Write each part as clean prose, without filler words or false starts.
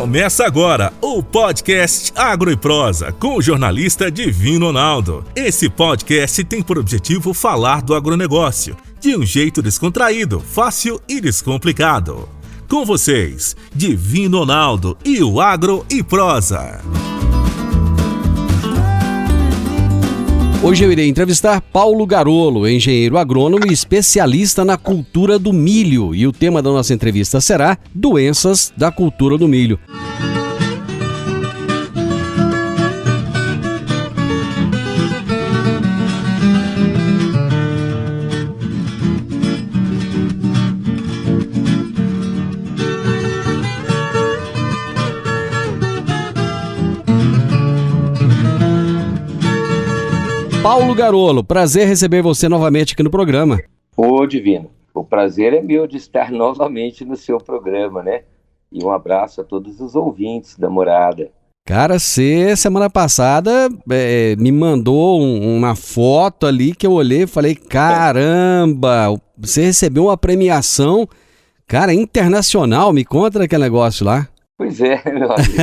Começa agora o podcast Agro e Prosa com o jornalista Divino Ronaldo. Esse podcast tem por objetivo falar do agronegócio de um jeito descontraído, fácil e descomplicado. Com vocês, Divino Ronaldo e o Agro e Prosa. Hoje eu irei entrevistar Paulo Garolo, engenheiro agrônomo e especialista na cultura do milho. E o tema da nossa entrevista será doenças da cultura do milho. Paulo Garolo, prazer receber você novamente aqui no programa. Ô Divino, o prazer é meu de estar novamente no seu programa, né? E um abraço a todos os ouvintes da Morada. Cara, você semana passada me mandou uma foto ali que eu olhei e falei, caramba, você recebeu uma premiação, cara, internacional, me conta daquele negócio lá. Pois é, meu amigo.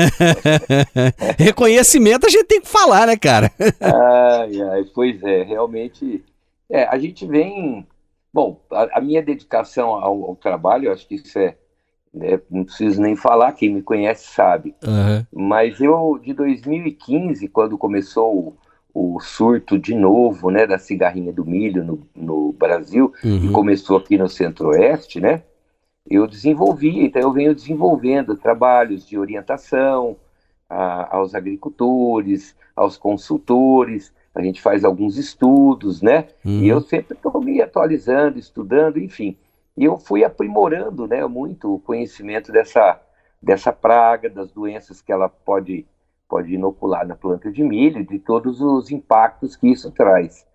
Reconhecimento a gente tem que falar, né, cara? Pois é, realmente, a gente vem... Bom, a minha dedicação ao trabalho, eu acho que isso não preciso nem falar, quem me conhece sabe. Uhum. Mas eu, de 2015, quando começou o surto de novo, né, da cigarrinha do milho no Brasil, que começou aqui no Centro-Oeste, né? Eu venho desenvolvendo trabalhos de orientação aos agricultores, aos consultores, a gente faz alguns estudos, né? E eu sempre estou me atualizando, estudando, enfim. E eu fui aprimorando, né, muito o conhecimento dessa praga, das doenças que ela pode inocular na planta de milho, de todos os impactos que isso traz.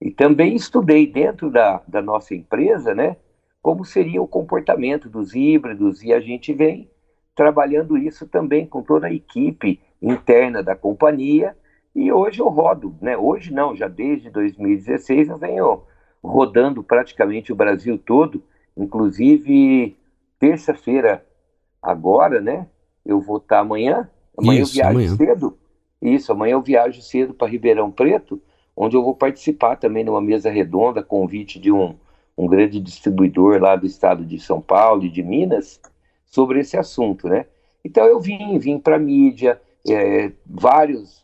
E também estudei dentro da nossa empresa, né, como seria o comportamento dos híbridos, e a gente vem trabalhando isso também com toda a equipe interna da companhia, e hoje eu rodo, né? Hoje não, já desde 2016 eu venho rodando praticamente o Brasil todo, inclusive terça-feira agora, né? Eu vou estar amanhã eu viajo cedo, amanhã eu viajo cedo para Ribeirão Preto, onde eu vou participar também numa mesa redonda, convite de um grande distribuidor lá do estado de São Paulo e de Minas, sobre esse assunto, né? Então eu vim para a mídia, vários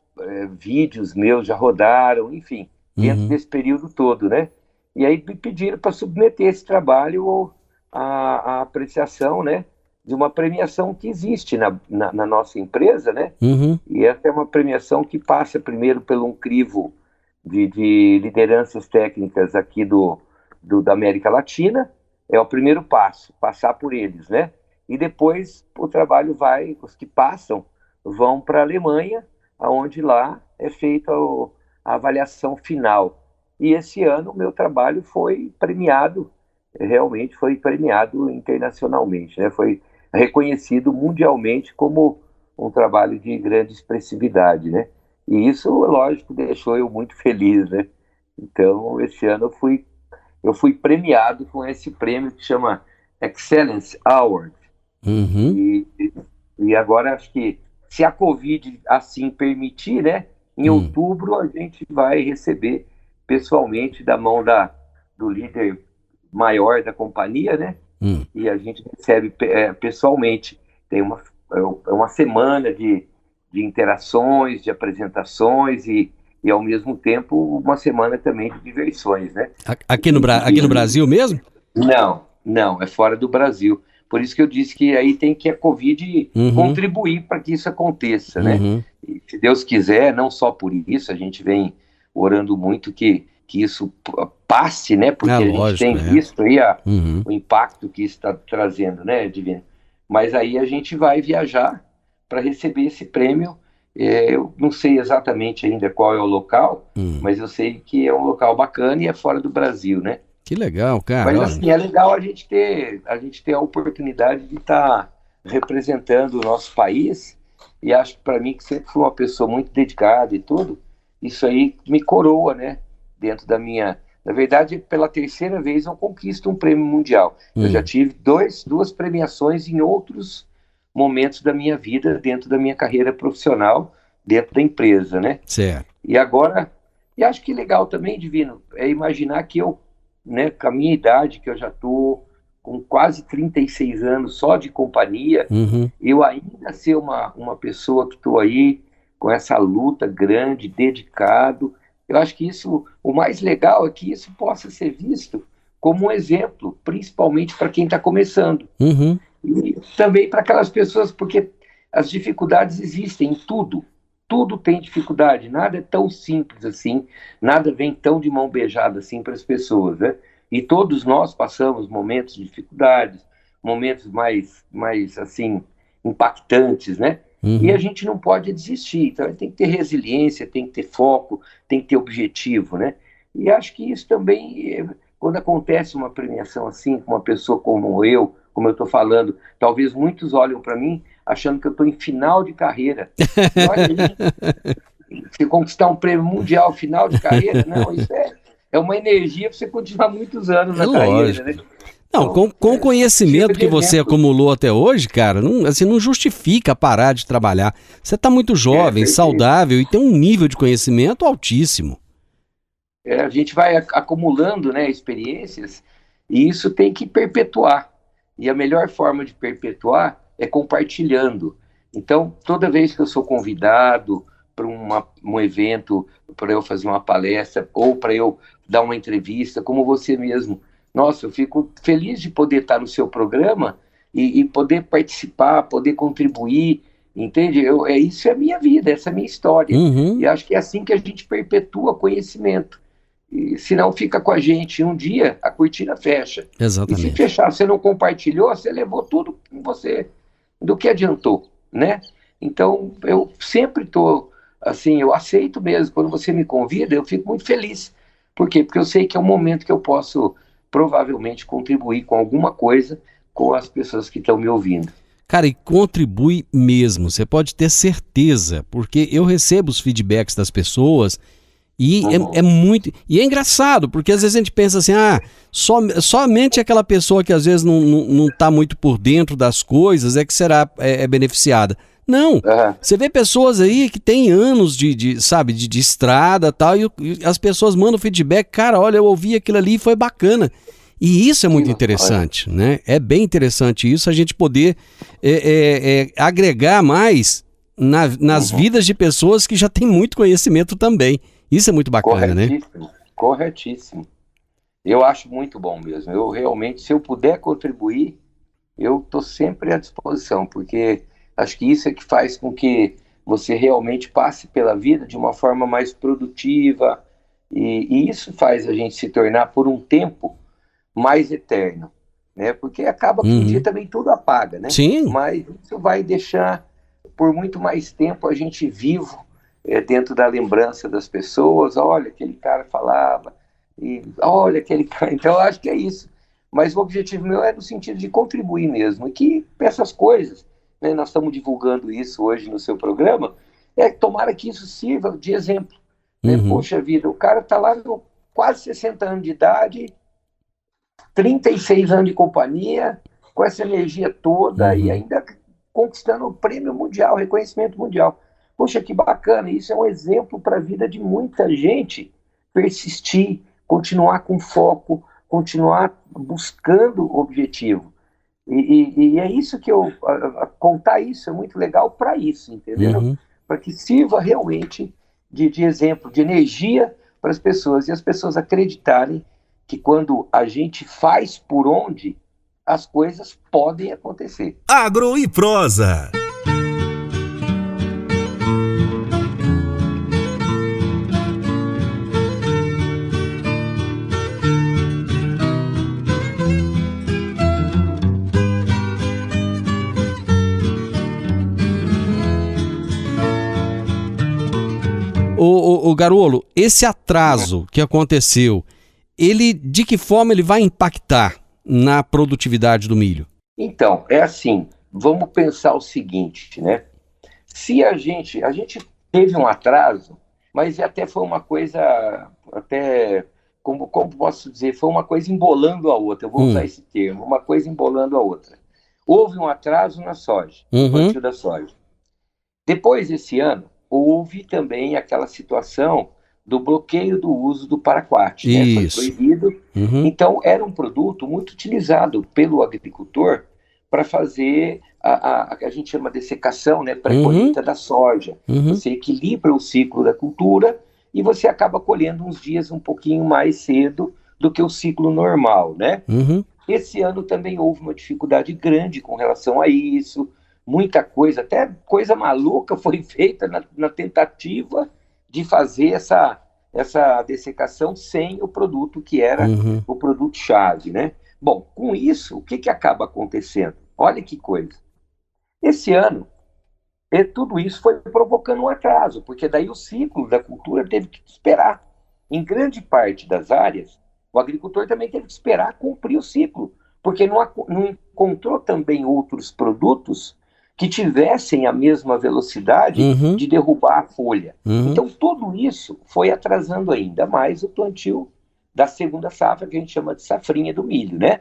vídeos meus já rodaram, enfim, dentro desse período todo, né? E aí me pediram para submeter esse trabalho à apreciação, né, de uma premiação que existe na nossa empresa, né? E essa é uma premiação que passa primeiro por um crivo de lideranças técnicas aqui da América Latina, é o primeiro passo, passar por eles, né? E depois o trabalho os que passam vão para a Alemanha, onde lá é feita a avaliação final. E esse ano o meu trabalho foi premiado, realmente foi premiado internacionalmente, né? Foi reconhecido mundialmente como um trabalho de grande expressividade, né? E isso, lógico, deixou eu muito feliz, né? Então, esse ano eu fui premiado com esse prêmio que chama Excellence Award. E agora, acho que, se a Covid assim permitir, né, em outubro a gente vai receber pessoalmente da mão do líder maior da companhia, né? E a gente recebe pessoalmente. Tem uma semana de interações, de apresentações e ao mesmo tempo uma semana também de diversões, né? Aqui no Brasil mesmo? Não, é fora do Brasil. Por isso que eu disse que aí tem que a Covid contribuir para que isso aconteça, né? E, se Deus quiser, não só por isso, a gente vem orando muito que isso passe, né? Porque a gente tem visto aí o impacto que isso está trazendo, né, Divino? Mas aí a gente vai viajar para receber esse prêmio. Eu não sei exatamente ainda qual é o local, mas eu sei que é um local bacana e é fora do Brasil, né? Que legal, cara. Mas assim, é legal a gente ter a oportunidade de estar representando o nosso país, e acho que para mim, que sempre fui uma pessoa muito dedicada e tudo, isso aí me coroa, né? Dentro da minha... Na verdade, pela terceira vez eu conquisto um prêmio mundial. Eu já tive duas premiações em outros momentos da minha vida dentro da minha carreira profissional, dentro da empresa, né? Certo. E agora, e acho que legal também, Divino, é imaginar que eu, né, com a minha idade, que eu já estou com quase 36 anos só de companhia, eu ainda ser uma pessoa que estou aí com essa luta grande, dedicado. Eu acho que isso, o mais legal é que isso possa ser visto como um exemplo, principalmente para quem está começando. E também para aquelas pessoas, porque as dificuldades existem em tudo. Tudo tem dificuldade, nada é tão simples assim, nada vem tão de mão beijada assim para as pessoas, né? E todos nós passamos momentos de dificuldades, momentos mais assim, impactantes, né? E a gente não pode desistir, então tem que ter resiliência, tem que ter foco, tem que ter objetivo, né? E acho que isso também, quando acontece uma premiação assim, com uma pessoa como eu estou falando, talvez muitos olham para mim achando que eu estou em final de carreira. E olha aí, se conquistar um prêmio mundial final de carreira, não, isso é uma energia para você continuar muitos anos na carreira, né? Não, Então, com o conhecimento que você acumulou até hoje, cara, não justifica parar de trabalhar. Você está muito jovem, saudável e tem um nível de conhecimento altíssimo. A gente vai acumulando, né, experiências e isso tem que perpetuar. E a melhor forma de perpetuar é compartilhando. Então, toda vez que eu sou convidado para um evento, para eu fazer uma palestra ou para eu dar uma entrevista, como você mesmo, nossa, eu fico feliz de poder estar no seu programa e poder participar, poder contribuir, entende? Isso é a minha vida, essa é a minha história. E acho que é assim que a gente perpetua conhecimento. E se não fica com a gente um dia, a cortina fecha. Exatamente. E se fechar, você não compartilhou, você levou tudo com você. Do que adiantou, né? Então, eu sempre estou, assim, eu aceito mesmo. Quando você me convida, eu fico muito feliz. Por quê? Porque eu sei que é um momento que eu posso, provavelmente, contribuir com alguma coisa com as pessoas que estão me ouvindo. Cara, e contribui mesmo, você pode ter certeza, porque eu recebo os feedbacks das pessoas e é muito... E é engraçado, porque às vezes a gente pensa assim, somente aquela pessoa que às vezes não está muito por dentro das coisas é que será beneficiada. Não, você vê pessoas aí que têm anos de estrada e tal, e as pessoas mandam feedback, cara, olha, eu ouvi aquilo ali e foi bacana. E isso é muito interessante, né? É bem interessante isso, a gente poder agregar mais nas vidas de pessoas que já têm muito conhecimento também. Isso é muito bacana, né? Corretíssimo. Eu acho muito bom mesmo. Eu realmente, se eu puder contribuir, eu estou sempre à disposição, porque acho que isso é que faz com que você realmente passe pela vida de uma forma mais produtiva, e isso faz a gente se tornar, por um tempo, mais eterno, né? Porque acaba que um dia também tudo apaga, né? Sim. Mas isso vai deixar por muito mais tempo a gente vivo dentro da lembrança das pessoas. Olha, aquele cara falava, e olha aquele cara. Então eu acho que é isso. Mas o objetivo meu é no sentido de contribuir mesmo, e que essas coisas, né, nós estamos divulgando isso hoje no seu programa, tomara que isso sirva de exemplo, né? Poxa vida, o cara está lá com quase 60 anos de idade, 36 anos de companhia, com essa energia toda e ainda conquistando o prêmio mundial, reconhecimento mundial. Poxa, que bacana, isso é um exemplo para a vida de muita gente persistir, continuar com foco, continuar buscando o objetivo. E é isso que contar isso é muito legal para isso, entendeu? Para que sirva realmente de exemplo, de energia para as pessoas, e as pessoas acreditarem que quando a gente faz por onde, as coisas podem acontecer. Agro e Prosa. O Garolo, esse atraso que aconteceu, de que forma ele vai impactar na produtividade do milho? Então, é assim, vamos pensar o seguinte, né? Se a gente teve um atraso, mas até foi uma coisa, como posso dizer, foi uma coisa embolando a outra, eu vou usar esse termo, uma coisa embolando a outra. houve um atraso na soja, no plantio da soja. Depois desse ano, houve também aquela situação do bloqueio do uso do paraquat, né? Foi proibido. Então, era um produto muito utilizado pelo agricultor para fazer a que a gente chama de dessecação, né? Pré-colheita da soja. Você equilibra o ciclo da cultura e você acaba colhendo uns dias um pouquinho mais cedo do que o ciclo normal, né? Esse ano também houve uma dificuldade grande com relação a isso, muita coisa, até coisa maluca foi feita na tentativa de fazer essa dessecação sem o produto que era o produto-chave, né? Bom, com isso, o que acaba acontecendo? Olha que coisa. Esse ano, tudo isso foi provocando um atraso, porque daí o ciclo da cultura teve que esperar. Em grande parte das áreas, o agricultor também teve que esperar cumprir o ciclo, porque não encontrou também outros produtos que tivessem a mesma velocidade de derrubar a folha. Então, tudo isso foi atrasando ainda mais o plantio da segunda safra, que a gente chama de safrinha do milho, né?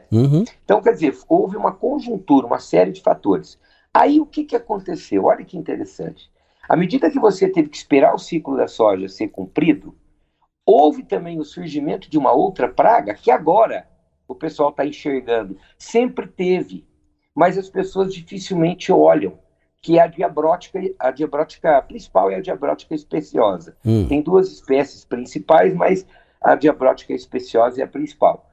Então, quer dizer, houve uma conjuntura, uma série de fatores. Aí, o que aconteceu? Olha que interessante. À medida que você teve que esperar o ciclo da soja ser cumprido, houve também o surgimento de uma outra praga que agora o pessoal está enxergando. Sempre teve, mas as pessoas dificilmente olham, que é a diabrótica principal é a diabrótica especiosa. Tem duas espécies principais, mas a diabrótica especiosa é a principal.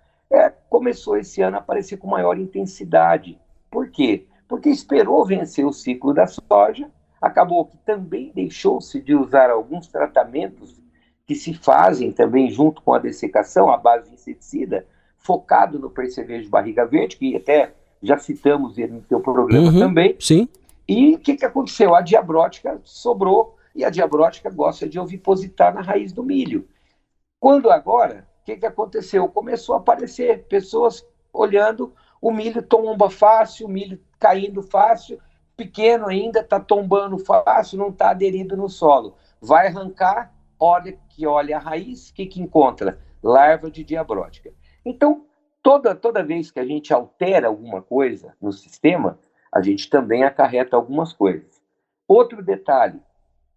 Começou esse ano a aparecer com maior intensidade. Por quê? Porque esperou vencer o ciclo da soja, acabou que também deixou-se de usar alguns tratamentos que se fazem também junto com a dessecação, à base de inseticida, focado no percevejo barriga verde, que até já citamos ele no teu programa também. Sim. E o que aconteceu? A diabrótica sobrou, e a diabrótica gosta de ovipositar na raiz do milho. Quando agora, o que aconteceu? Começou a aparecer pessoas olhando, o milho tomba fácil, o milho caindo fácil, pequeno ainda, está tombando fácil, não está aderido no solo. Vai arrancar, olha a raiz, o que encontra? Larva de diabrótica. Então, toda vez que a gente altera alguma coisa no sistema, a gente também acarreta algumas coisas. Outro detalhe,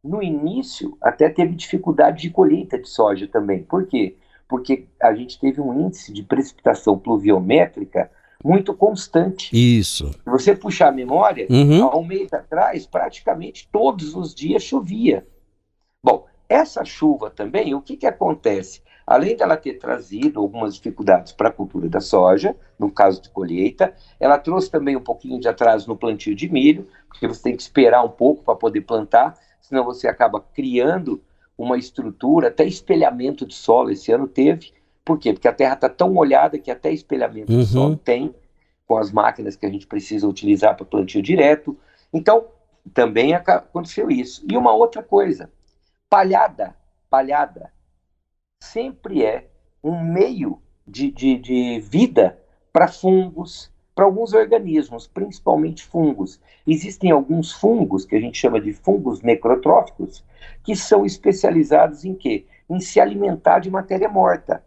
no início até teve dificuldade de colheita de soja também. Por quê? Porque a gente teve um índice de precipitação pluviométrica muito constante. Isso. Se você puxar a memória, há um mês atrás, praticamente todos os dias chovia. Bom, essa chuva também, o que acontece? Além dela ter trazido algumas dificuldades para a cultura da soja, no caso de colheita, ela trouxe também um pouquinho de atraso no plantio de milho, porque você tem que esperar um pouco para poder plantar, senão você acaba criando uma estrutura, até espelhamento de solo esse ano teve. Por quê? Porque a terra está tão molhada que até espelhamento de solo tem, com as máquinas que a gente precisa utilizar para plantio direto. Então, também aconteceu isso. E uma outra coisa, palhada sempre é um meio de vida para fungos, para alguns organismos, principalmente fungos. Existem alguns fungos, que a gente chama de fungos necrotróficos, que são especializados em quê? Em se alimentar de matéria morta.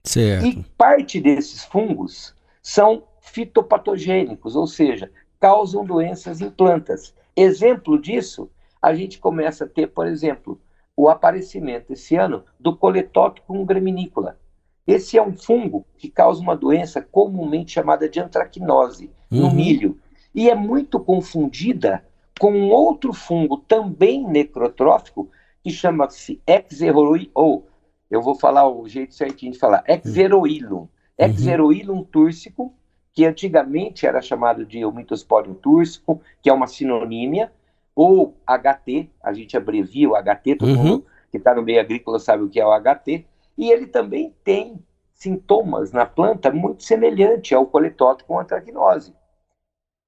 Certo. E parte desses fungos são fitopatogênicos, ou seja, causam doenças em plantas. Exemplo disso, a gente começa a ter, por exemplo, o aparecimento esse ano do Coletóticum graminícola. Esse é um fungo que causa uma doença comumente chamada de antracnose no milho. E é muito confundida com um outro fungo também necrotrófico que chama-se Exeroilum. Eu vou falar o jeito certinho de falar. Exeroilum. Exeroilum túrsicum, que antigamente era chamado de Eumithosporium túrsicum, que é uma sinonímia, ou HT, a gente abrevia o HT, todo mundo que está no meio agrícola sabe o que é o HT, e ele também tem sintomas na planta muito semelhante ao Coletóticum antracnose.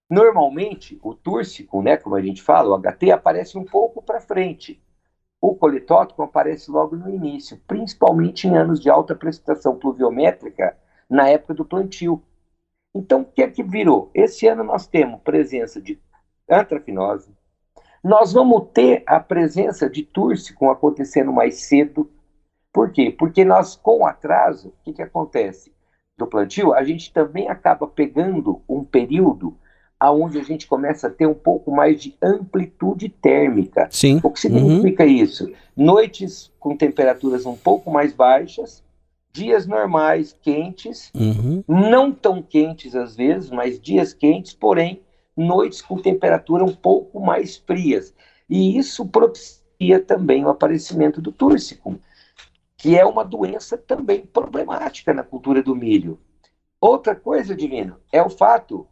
Normalmente, o túrcico, né, como a gente fala, o HT, aparece um pouco para frente. O Coletóticum aparece logo no início, principalmente em anos de alta precipitação pluviométrica, na época do plantio. Então, o que é que virou? Esse ano nós temos presença de antracnose, nós vamos ter a presença de túrcico acontecendo mais cedo. Por quê? Porque nós, com atraso, o que acontece? Do plantio, a gente também acaba pegando um período aonde a gente começa a ter um pouco mais de amplitude térmica. Sim. O que significa isso? Noites com temperaturas um pouco mais baixas, dias normais quentes, não tão quentes às vezes, mas dias quentes, porém, noites com temperatura um pouco mais frias. E isso propicia também o aparecimento do túrcico, que é uma doença também problemática na cultura do milho. Outra coisa, Divino, é o fato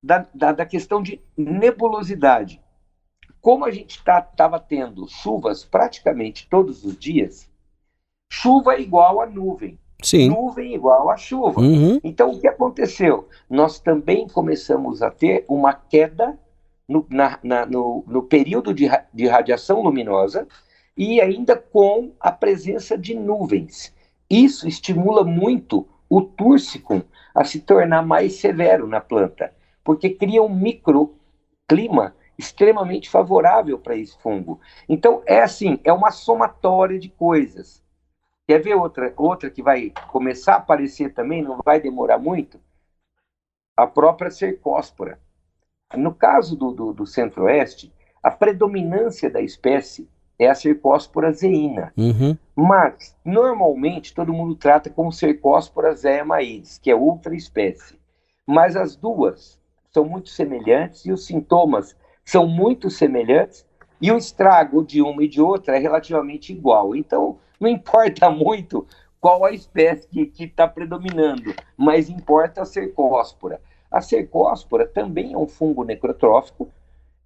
da questão de nebulosidade. Como a gente estava tendo chuvas praticamente todos os dias, chuva é igual a nuvem. Sim. Nuvem igual a chuva. Então, o que aconteceu? Nós também começamos a ter uma queda no período de radiação luminosa e ainda com a presença de nuvens. Isso estimula muito o túrcico a se tornar mais severo na planta, porque cria um microclima extremamente favorável para esse fungo. Então, é uma somatória de coisas. Quer ver outra que vai começar a aparecer também, não vai demorar muito? A própria cercóspora. No caso do Centro-Oeste, a predominância da espécie é a Cercospora zeina. Mas, normalmente, todo mundo trata como Cercospora zeamaedes, que é outra espécie. Mas as duas são muito semelhantes e os sintomas são muito semelhantes e o estrago de uma e de outra é relativamente igual. Então, não importa muito qual a espécie que está predominando, mas importa a Cercospora. A Cercospora também é um fungo necrotrófico,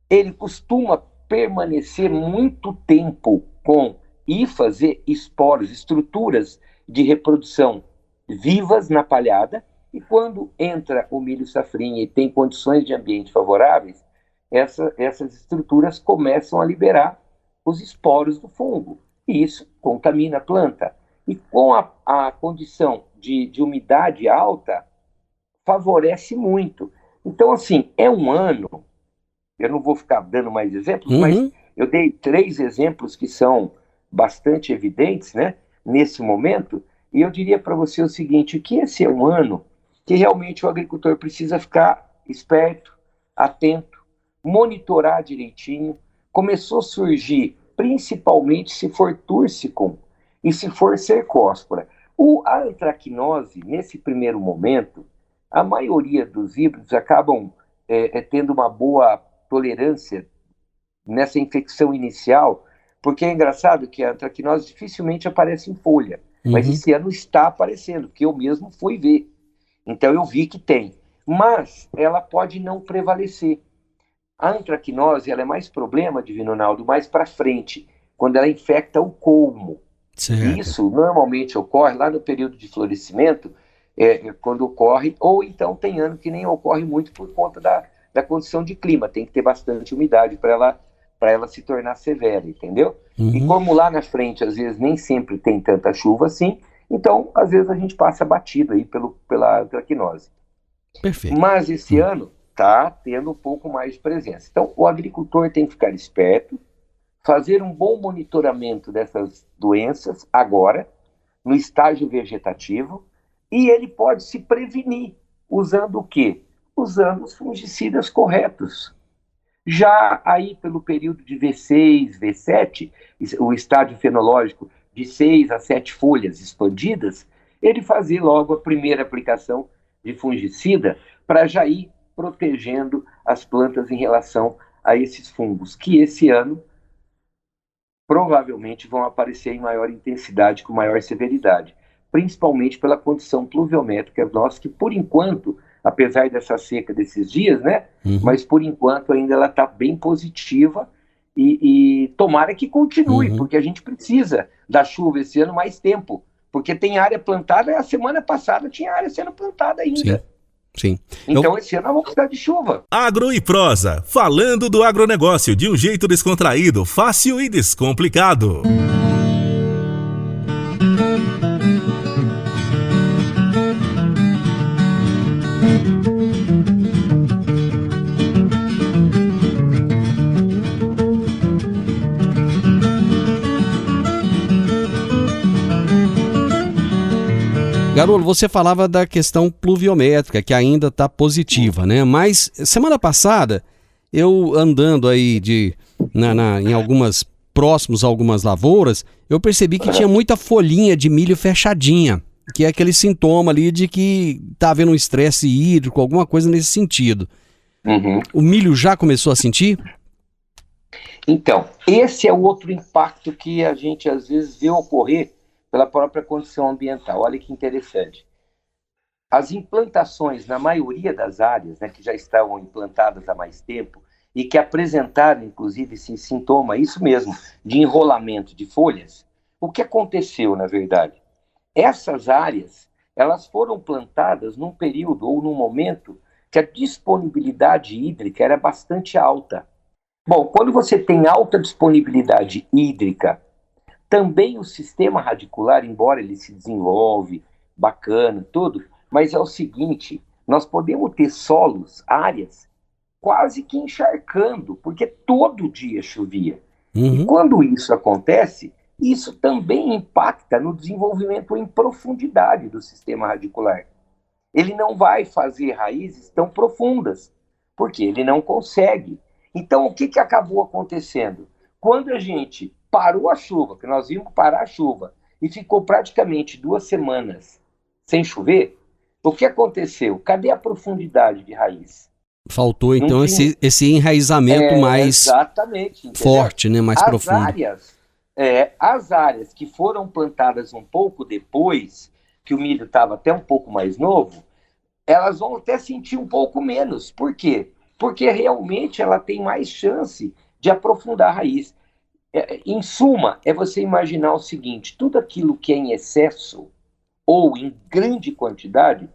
ele costuma permanecer muito tempo com hifas e esporos, estruturas de reprodução vivas na palhada, e quando entra o milho safrinha e tem condições de ambiente favoráveis, essas estruturas começam a liberar os esporos do fungo, e isso contamina a planta. E com a condição de umidade alta, favorece muito. Então, assim, é um ano, eu não vou ficar dando mais exemplos, mas eu dei 3 exemplos que são bastante evidentes, né, nesse momento, e eu diria para você o seguinte, que esse é um ano que realmente o agricultor precisa ficar esperto, atento, monitorar direitinho. Começou a surgir, principalmente se for túrcico e se for cercóspora. A antracnose, nesse primeiro momento, a maioria dos híbridos acabam tendo uma boa tolerância nessa infecção inicial, porque é engraçado que a antracnose dificilmente aparece em folha, mas esse ano está aparecendo, porque eu mesmo fui ver. Então eu vi que tem, mas ela pode não prevalecer. A antracnose ela é mais problema, Divino Ronaldo, mais para frente, quando ela infecta o colmo. Certo. Isso normalmente ocorre lá no período de florescimento, quando ocorre, ou então tem ano que nem ocorre muito por conta da condição de clima, tem que ter bastante umidade para ela se tornar severa, entendeu? E como lá na frente, às vezes, nem sempre tem tanta chuva assim, então, às vezes, a gente passa batido aí pela antracnose. Perfeito. Mas esse ano está tendo um pouco mais de presença. Então, o agricultor tem que ficar esperto, fazer um bom monitoramento dessas doenças agora, no estágio vegetativo, e ele pode se prevenir usando o quê? Usando os fungicidas corretos. Já aí pelo período de V6, V7, o estágio fenológico de 6 a 7 folhas expandidas, ele fazer logo a primeira aplicação de fungicida para já ir protegendo as plantas em relação a esses fungos, que esse ano provavelmente vão aparecer em maior intensidade, com maior severidade, principalmente pela condição pluviométrica nossa, que por enquanto, apesar dessa seca desses dias, né, mas por enquanto ainda ela está bem positiva e tomara que continue, porque a gente precisa da chuva esse ano mais tempo, porque tem área plantada, a semana passada tinha área sendo plantada ainda. Sim. Então esse ano vamos precisar de chuva. Agro e Prosa, falando do agronegócio de um jeito descontraído, fácil e descomplicado. Garolo, você falava da questão pluviométrica, que ainda está positiva, né? Mas semana passada, eu andando aí em próximos a algumas lavouras, eu percebi que tinha muita folhinha de milho fechadinha, que é aquele sintoma ali de que está havendo um estresse hídrico, alguma coisa nesse sentido. Uhum. O milho já começou a sentir? Então, esse é o outro impacto que a gente às vezes vê ocorrer pela própria condição ambiental. Olha que interessante. As implantações, na maioria das áreas, né, que já estavam implantadas há mais tempo e que apresentaram, inclusive, esse sintoma, isso mesmo, de enrolamento de folhas, o que aconteceu, na verdade? Essas áreas, elas foram plantadas num período ou num momento que a disponibilidade hídrica era bastante alta. Bom, quando você tem alta disponibilidade hídrica, também o sistema radicular, embora ele se desenvolve, bacana, tudo, mas é o seguinte, nós podemos ter solos, áreas, quase que encharcando, porque todo dia chovia. E quando isso acontece, isso também impacta no desenvolvimento em profundidade do sistema radicular. Ele não vai fazer raízes tão profundas, porque ele não consegue. Então, o que acabou acontecendo? Quando a gente parou a chuva, que nós vimos parar a chuva, e ficou praticamente 2 semanas sem chover, o que aconteceu? Cadê a profundidade de raiz? Faltou, então, esse enraizamento mais forte, né? Mais profundo. As áreas que foram plantadas um pouco depois, que o milho estava até um pouco mais novo, elas vão até sentir um pouco menos. Por quê? Porque realmente ela tem mais chance de aprofundar a raiz. Em suma, é você imaginar o seguinte, tudo aquilo que é em excesso ou em grande quantidade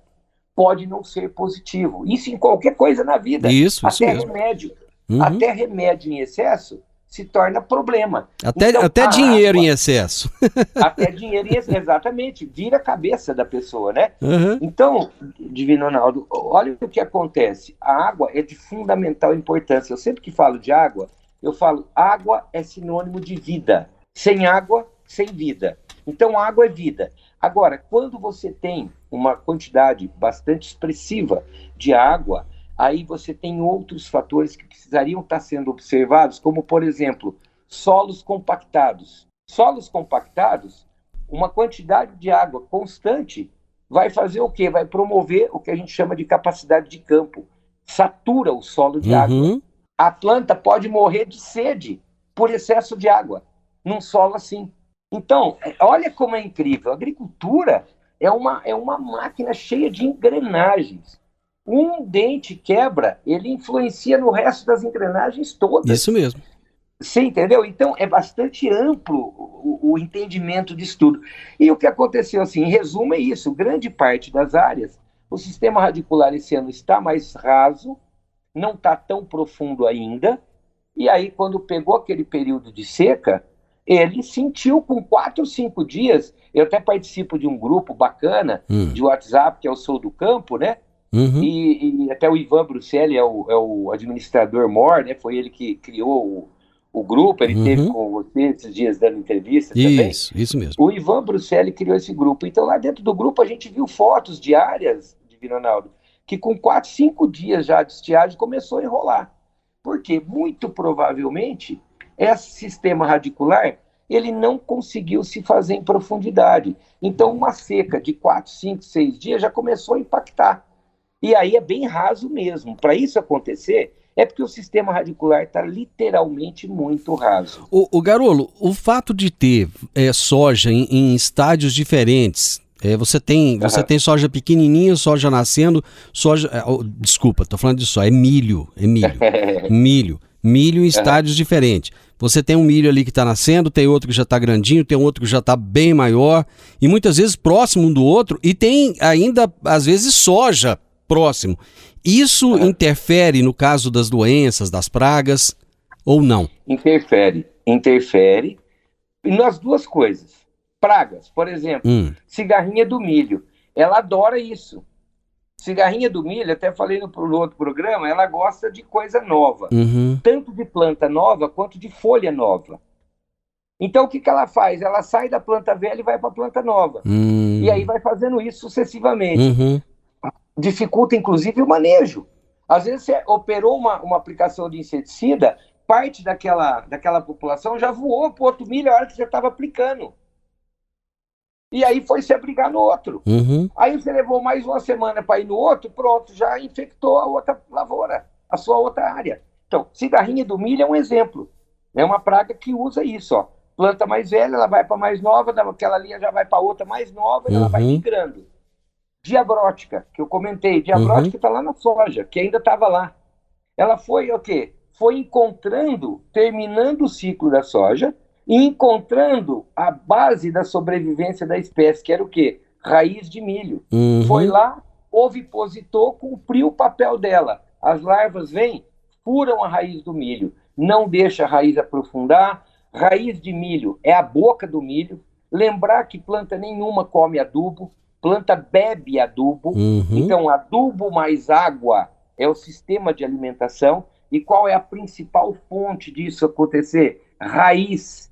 pode não ser positivo. Isso em qualquer coisa na vida. Até remédio. Até remédio em excesso se torna problema. Até dinheiro em excesso. Até dinheiro em excesso, exatamente. Vira a cabeça da pessoa, né? Então, Divino Ronaldo, olha o que acontece. A água é de fundamental importância. Eu sempre que falo de água, eu falo, água é sinônimo de vida. Sem água, sem vida. Então, água é vida. Agora, quando você tem uma quantidade bastante expressiva de água, aí você tem outros fatores que precisariam estar sendo observados, como, por exemplo, solos compactados. Solos compactados, uma quantidade de água constante vai fazer o quê? Vai promover o que a gente chama de capacidade de campo. Satura o solo de água. A planta pode morrer de sede por excesso de água num solo assim. Então, olha como é incrível. A agricultura é uma máquina cheia de engrenagens. Um dente quebra, ele influencia no resto das engrenagens todas. Isso mesmo. Você entendeu? Então, é bastante amplo o entendimento disso tudo. E o que aconteceu, assim, em resumo, é isso. Grande parte das áreas, o sistema radicular esse ano está mais raso, não está tão profundo ainda, e aí, quando pegou aquele período de seca, ele sentiu com 4 ou 5 dias, eu até participo de um grupo bacana de WhatsApp, que é o Sou do Campo, né? E até o Ivan Bruselli é o administrador mor, né? Foi ele que criou o grupo, ele esteve com você esses dias dando entrevista também. Isso mesmo. O Ivan Bruselli criou esse grupo. Então, lá dentro do grupo, a gente viu fotos diárias, Divino Ronaldo, que com 4, 5 dias já de estiagem começou a enrolar. Porque, muito provavelmente, esse sistema radicular, ele não conseguiu se fazer em profundidade. Então, uma seca de 4, 5, 6 dias já começou a impactar. E aí é bem raso mesmo. Para isso acontecer, é porque o sistema radicular está literalmente muito raso. O Garolo, o fato de ter soja em estádios diferentes, você tem soja pequenininha, soja nascendo, desculpa, estou falando de soja, é milho. Milho em estádios diferentes. Você tem um milho ali que está nascendo, tem outro que já está grandinho, tem outro que já está bem maior, e muitas vezes próximo um do outro, e tem ainda, às vezes, soja próximo. Isso interfere no caso das doenças, das pragas, ou não? Interfere nas duas coisas. Pragas, por exemplo, cigarrinha do milho, ela adora isso. Cigarrinha do milho, até falei no outro programa, ela gosta de coisa nova. Tanto de planta nova quanto de folha nova. Então, o que ela faz? Ela sai da planta velha e vai para a planta nova. E aí vai fazendo isso sucessivamente. Dificulta, inclusive, o manejo. Às vezes, você operou uma aplicação de inseticida, parte daquela população já voou para o outro milho a hora que você estava aplicando. E aí foi se abrigar no outro. Aí você levou mais uma semana para ir no outro, pronto, já infectou a outra lavoura, a sua outra área. Então, cigarrinha do milho é um exemplo. É uma praga que usa isso, ó. Planta mais velha, ela vai para mais nova, daquela linha já vai para outra mais nova e ela vai migrando. Diabrótica, que eu comentei, diabrótica está lá na soja, que ainda estava lá. Ela foi o quê? Foi encontrando, terminando o ciclo da soja, e encontrando a base da sobrevivência da espécie, que era o quê? Raiz de milho. Foi lá, ovipositou, cumpriu o papel dela. As larvas vêm, furam a raiz do milho, não deixa a raiz aprofundar. Raiz de milho é a boca do milho. Lembrar que planta nenhuma come adubo, planta bebe adubo. Então, adubo mais água é o sistema de alimentação. E qual é a principal fonte disso acontecer? Raiz.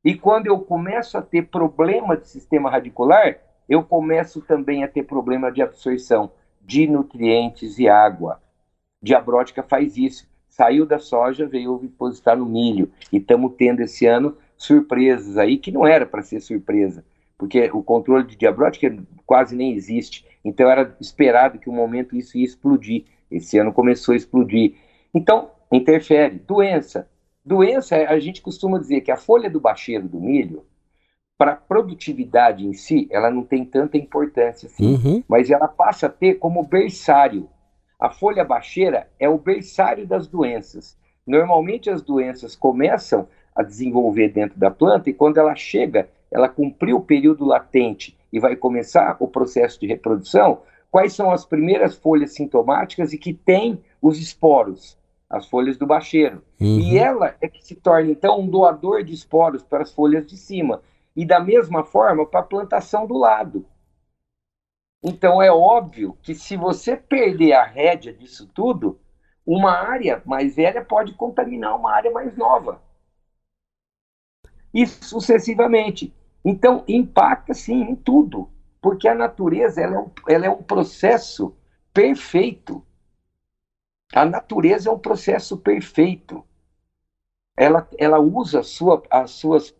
E quando eu começo a ter problema de sistema radicular, eu começo também a ter problema de absorção de nutrientes e água. Diabrótica faz isso. Saiu da soja, veio ovipositar no milho. E estamos tendo esse ano surpresas aí, que não era para ser surpresa, porque o controle de diabrótica quase nem existe. Então era esperado que um momento isso ia explodir. Esse ano começou a explodir. Então, interfere. Doença, a gente costuma dizer que a folha do bacheiro do milho, para a produtividade em si, ela não tem tanta importância assim, mas ela passa a ter como berçário. A folha bacheira é o berçário das doenças. Normalmente as doenças começam a desenvolver dentro da planta e quando ela chega, ela cumpriu o período latente e vai começar o processo de reprodução, quais são as primeiras folhas sintomáticas e que tem os esporos? As folhas do bacheiro. E ela é que se torna, então, um doador de esporos para as folhas de cima. E da mesma forma para a plantação do lado. Então é óbvio que se você perder a rédea disso tudo, uma área mais velha pode contaminar uma área mais nova. E sucessivamente. Então impacta sim em tudo, porque a natureza ela é um processo perfeito. A natureza é um processo perfeito. Ela usa seus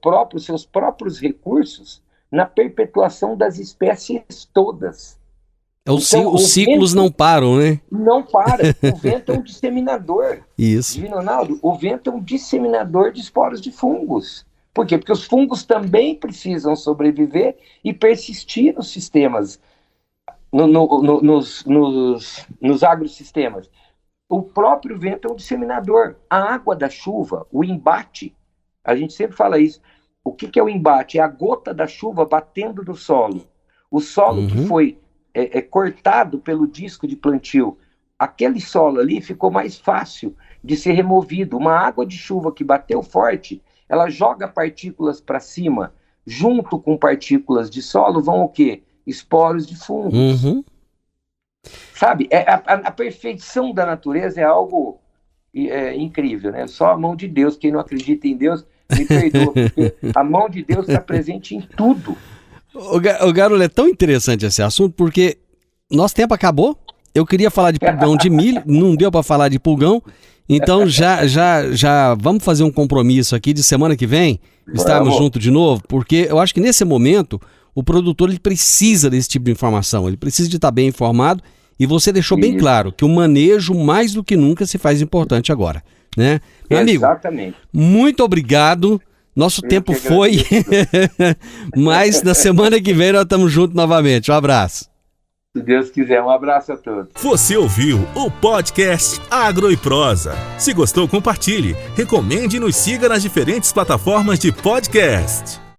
próprios recursos na perpetuação das espécies todas. Então, os ciclos não param, né? Não para. O vento é um disseminador. Isso. Divino Ronaldo, o vento é um disseminador de esporos de fungos. Por quê? Porque os fungos também precisam sobreviver e persistir nos sistemas, nos agrosistemas. O próprio vento é um disseminador. A água da chuva, o embate, a gente sempre fala isso. O que é o embate? É a gota da chuva batendo no solo. O solo que foi cortado pelo disco de plantio, aquele solo ali ficou mais fácil de ser removido. Uma água de chuva que bateu forte, ela joga partículas para cima. Junto com partículas de solo vão o quê? Esporos de fungos. Sabe, a perfeição da natureza é algo incrível, né? Só a mão de Deus, quem não acredita em Deus, me perdoa, porque a mão de Deus está presente em tudo. O Garula, é tão interessante esse assunto, porque nosso tempo acabou, eu queria falar de pulgão de milho, não deu para falar de pulgão, então já vamos fazer um compromisso aqui de semana que vem, estarmos juntos de novo, porque eu acho que nesse momento o produtor ele precisa desse tipo de informação, ele precisa de estar bem informado. E você deixou bem claro que o manejo, mais do que nunca, se faz importante agora, né? Meu amigo, muito obrigado. Nosso tempo foi, mas na semana que vem nós estamos juntos novamente. Um abraço. Se Deus quiser, um abraço a todos. Você ouviu o podcast Agro e Prosa. Se gostou, compartilhe, recomende e nos siga nas diferentes plataformas de podcast.